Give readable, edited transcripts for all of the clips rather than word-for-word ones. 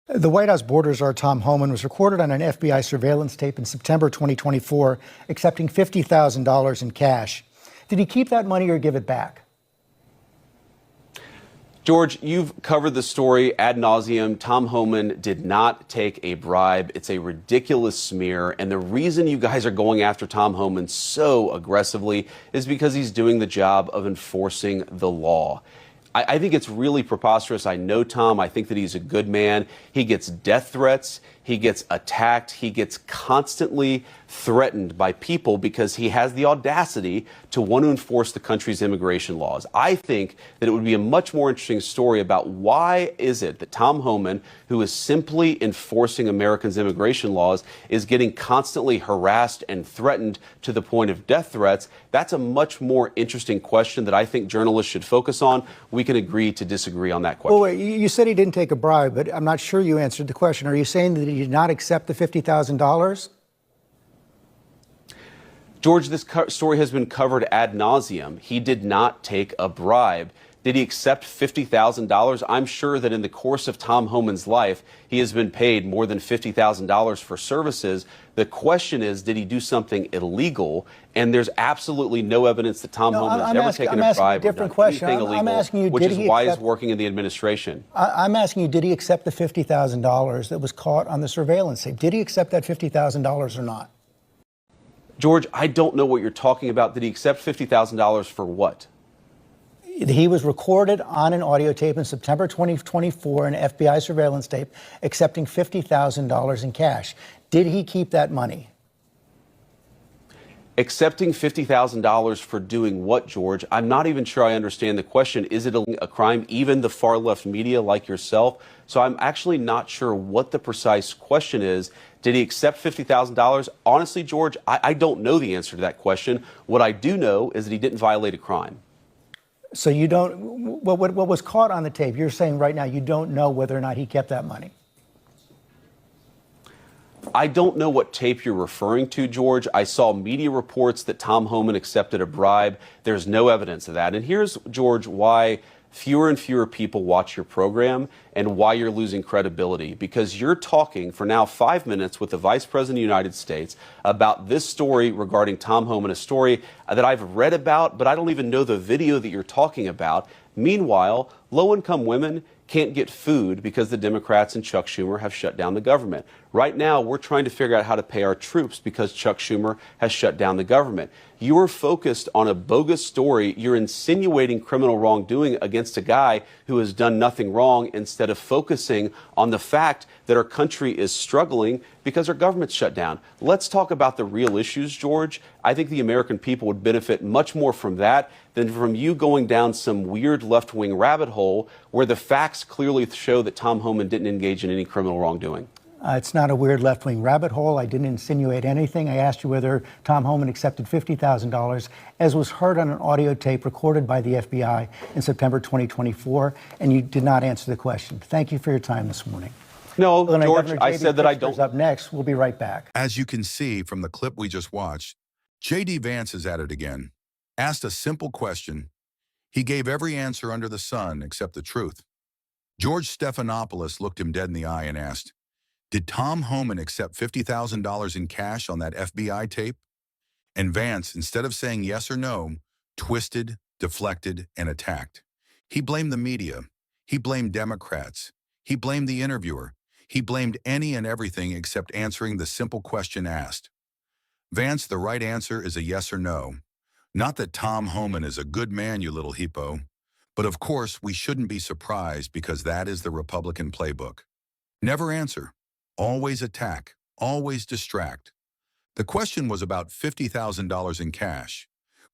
The White House border czar Tom Homan was recorded on an FBI surveillance tape in September 2024, accepting $50,000 in cash. Did he keep that money or give it back? George, you've covered the story ad nauseum. Tom Homan did not take a bribe. It's a ridiculous smear. And the reason you guys are going after Tom Homan so aggressively is because he's doing the job of enforcing the law. I think it's really preposterous. I know Tom. I think that he's a good man. He gets death threats. He gets attacked. He gets constantly threatened by people because he has the audacity to want to enforce the country's immigration laws. I think that it would be a much more interesting story about why is it that Tom Homan, who is simply enforcing Americans' immigration laws, is getting constantly harassed and threatened to the point of death threats. That's a much more interesting question that I think journalists should focus on. We can agree to disagree on that question. Well, wait, you said he didn't take a bribe, but I'm not sure you answered the question. Are you saying that he did not accept the $50,000? George, this story has been covered ad nauseum. He did not take a bribe. Did he accept $50,000? I'm sure that in the course of Tom Homan's life, he has been paid more than $50,000 for services. The question is, did he do something illegal? And there's absolutely no evidence that Tom Homan has ever taken a bribe or done anything illegal, which is why he's working in the administration. I'm asking you, did he accept the $50,000 that was caught on the surveillance tape? Did he accept that $50,000 or not? George, I don't know what you're talking about. Did he accept $50,000 for what? He was recorded on an audio tape in September 2024, an FBI surveillance tape, accepting $50,000 in cash. Did he keep that money? Accepting $50,000 for doing what, George? I'm not even sure I understand the question. Is it a crime? Even the far left media like yourself. So I'm actually not sure what the precise question is. Did he accept $50,000? Honestly, George, I don't know the answer to that question. What I do know is that he didn't violate a crime. So you don't, what was caught on the tape, you're saying right now you don't know whether or not he kept that money? I don't know what tape you're referring to, George. I saw media reports that Tom Homan accepted a bribe. There's no evidence of that. And here's, George, why fewer and fewer people watch your program and why you're losing credibility. Because you're talking for now 5 minutes with the Vice President of the United States about this story regarding Tom Homan, a story that I've read about, but I don't even know the video that you're talking about. Meanwhile, low-income women can't get food because the Democrats and Chuck Schumer have shut down the government. Right now, we're trying to figure out how to pay our troops because Chuck Schumer has shut down the government. You're focused on a bogus story. You're insinuating criminal wrongdoing against a guy who has done nothing wrong instead of focusing on the fact that our country is struggling because our government's shut down. Let's talk about the real issues, George. I think the American people would benefit much more from that than from you going down some weird left-wing rabbit hole where the facts clearly show that Tom Homan didn't engage in any criminal wrongdoing. It's not a weird left-wing rabbit hole. I didn't insinuate anything. I asked you whether Tom Homan accepted $50,000, as was heard on an audio tape recorded by the FBI in September 2024, and you did not answer the question. Thank you for your time this morning. No, George, I said that I don't. Up next, we'll be right back. As you can see from the clip we just watched, JD Vance is at it again. Asked a simple question. He gave every answer under the sun except the truth. George Stephanopoulos looked him dead in the eye and asked, "Did Tom Homan accept $50,000 in cash on that FBI tape?" And Vance, instead of saying yes or no, twisted, deflected, and attacked. He blamed the media. He blamed Democrats. He blamed the interviewer. He blamed any and everything except answering the simple question asked. Vance, the right answer is a yes or no. Not that Tom Homan is a good man, you little hippo. But of course, we shouldn't be surprised because that is the Republican playbook. Never answer. Always attack. Always distract. The question was about $50,000 in cash.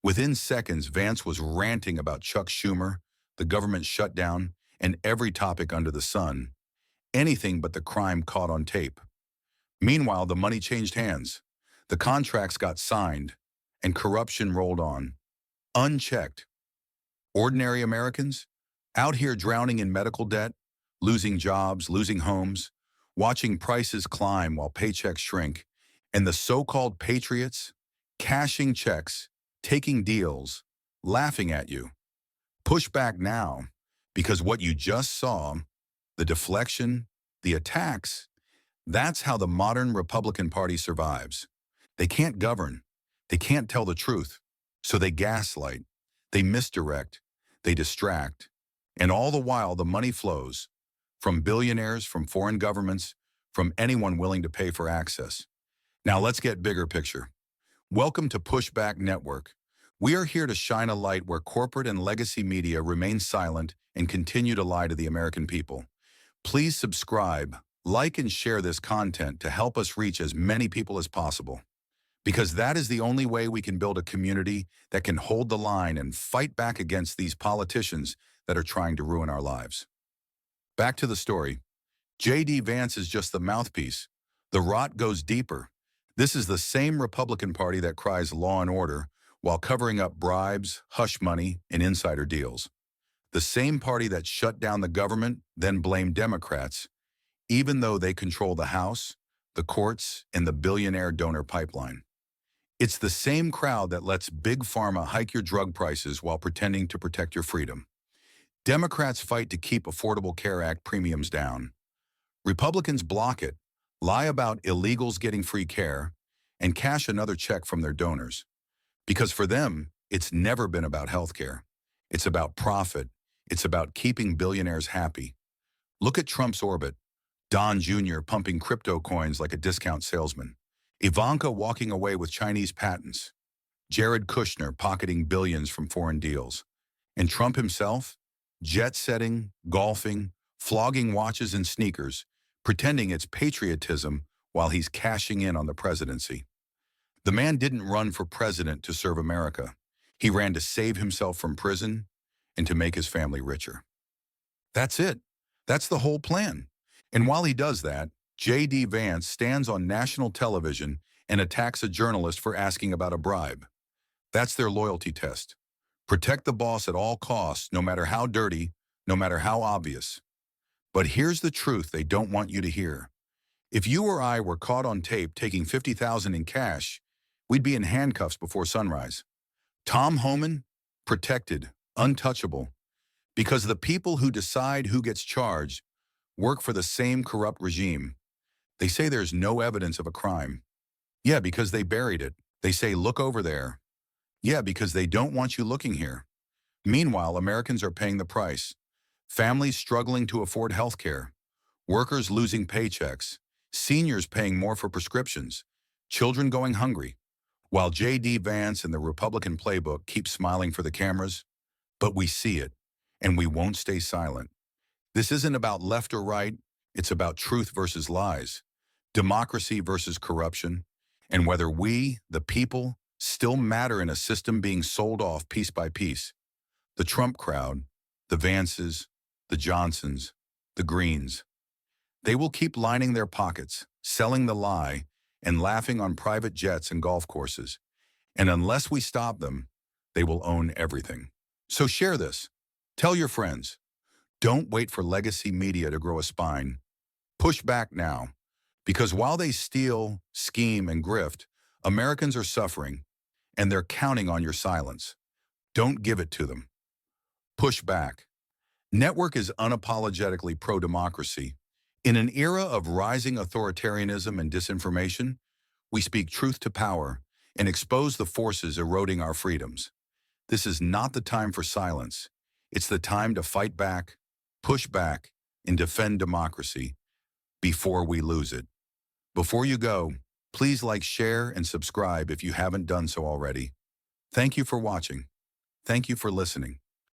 Within seconds, Vance was ranting about Chuck Schumer, the government shutdown, and every topic under the sun. Anything but the crime caught on tape. Meanwhile, the money changed hands. The contracts got signed, and corruption rolled on. Unchecked. Ordinary Americans, out here drowning in medical debt, losing jobs, losing homes, watching prices climb while paychecks shrink, and the so-called patriots, cashing checks, taking deals, laughing at you. Push back now, because what you just saw, the deflection, The attacks, that's how the modern Republican Party survives. They can't govern. They can't tell the truth. So they gaslight. They misdirect. They distract. And all the while, the money flows from billionaires, from foreign governments, from anyone willing to pay for access. Now let's get bigger picture. Welcome to Pushback Network. We are here to shine a light where corporate and legacy media remain silent and continue to lie to the American people. Please subscribe, like, and share this content to help us reach as many people as possible. Because that is the only way we can build a community that can hold the line and fight back against these politicians that are trying to ruin our lives. Back to the story. JD Vance is just the mouthpiece. The rot goes deeper. This is the same Republican Party that cries law and order while covering up bribes, hush money, and insider deals. The same party that shut down the government, then blamed Democrats, even though they control the House, the courts, and the billionaire donor pipeline. It's the same crowd that lets Big Pharma hike your drug prices while pretending to protect your freedom. Democrats fight to keep Affordable Care Act premiums down. Republicans block it, lie about illegals getting free care, and cash another check from their donors. Because for them, it's never been about healthcare. It's about profit. It's about keeping billionaires happy. Look at Trump's orbit. Don Jr. pumping crypto coins like a discount salesman. Ivanka walking away with Chinese patents. Jared Kushner pocketing billions from foreign deals. And Trump himself, jet-setting, golfing, flogging watches and sneakers, pretending it's patriotism while he's cashing in on the presidency. The man didn't run for president to serve America. He ran to save himself from prison and to make his family richer. That's it. That's the whole plan. And while he does that, JD Vance stands on national television and attacks a journalist for asking about a bribe. That's their loyalty test. Protect the boss at all costs, no matter how dirty, no matter how obvious. But here's the truth they don't want you to hear. If you or I were caught on tape taking $50,000 in cash, we'd be in handcuffs before sunrise. Tom Homan, protected, untouchable, because the people who decide who gets charged work for the same corrupt regime. They say there's no evidence of a crime. Yeah, because they buried it. They say, look over there. Yeah, because they don't want you looking here. Meanwhile, Americans are paying the price. Families struggling to afford health care. Workers losing paychecks. Seniors paying more for prescriptions. Children going hungry. While JD Vance and the Republican playbook keep smiling for the cameras, but we see it, and we won't stay silent. This isn't about left or right. It's about truth versus lies, democracy versus corruption, and whether we, the people, still matter in a system being sold off piece by piece. The Trump crowd, the Vances, the Johnsons, the Greens, they will keep lining their pockets, selling the lie, and laughing on private jets and golf courses. And unless we stop them, they will own everything. So share this. Tell your friends. Don't wait for legacy media to grow a spine. Push back now. Because while they steal, scheme, and grift, Americans are suffering, and they're counting on your silence. Don't give it to them. Push back. Network is unapologetically pro-democracy. In an era of rising authoritarianism and disinformation, we speak truth to power and expose the forces eroding our freedoms. This is not the time for silence. It's the time to fight back, push back, and defend democracy before we lose it. Before you go, please like, share, and subscribe if you haven't done so already. Thank you for watching. Thank you for listening.